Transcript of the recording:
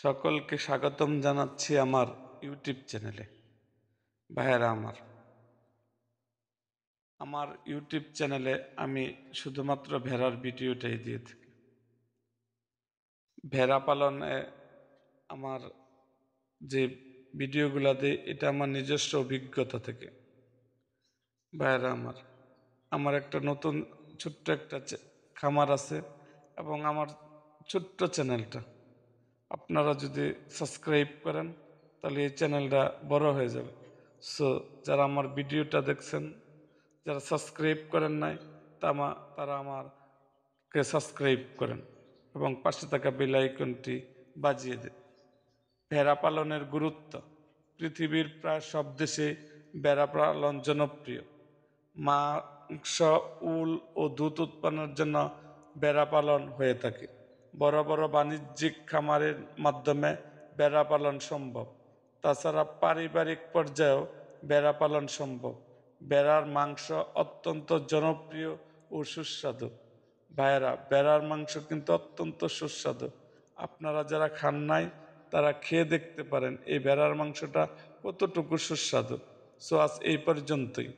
সকলকে স্বাগতম জানাচ্ছি আমার ইউটিউব চ্যানেলে। ভাইয়েরা আমার ইউটিউব চ্যানেলে আমি শুধুমাত্র ভেড়ার ভিডিওটাই দিয়ে থাকি। ভেড়া পালনে আমার যে ভিডিওগুলো দিই এটা আমার নিজস্ব অভিজ্ঞতা থেকে। ভাইয়েরা আমার একটা নতুন ছোট্ট একটা খামার আছে এবং আমার ছোট্ট চ্যানেলটা আপনারা যদি সাবস্ক্রাইব করেন তাহলে এই চ্যানেলটা বড় হয়ে যাবে। সো যারা আমার ভিডিওটা দেখছেন, যারা সাবস্ক্রাইব করেন নাই তারা আমারকে সাবস্ক্রাইব করেন এবং পাশে থাকা বেল আইকনটি বাজিয়ে দেন। ভেড়া পালনের গুরুত্ব। পৃথিবীর প্রায় সব দেশে ভেড়া পালন জনপ্রিয়। মাংস, উল ও দুধ উৎপাদনের জন্য ভেড়া পালন হয়ে থাকে। বড় বড় বাণিজ্যিক খামারের মাধ্যমে ভেড়া পালন সম্ভব। তাছাড়া পারিবারিক পর্যায়েও ভেড়া পালন সম্ভব। ভেড়ার মাংস অত্যন্ত জনপ্রিয় ও সুস্বাদু। ভাইয়েরা, ভেড়ার মাংস কিন্তু অত্যন্ত সুস্বাদু। আপনারা যারা খান নাই তারা খেয়ে দেখতে পারেন এই ভেড়ার মাংসটা কতটুকু সুস্বাদু। সো আজ এই পর্যন্তই।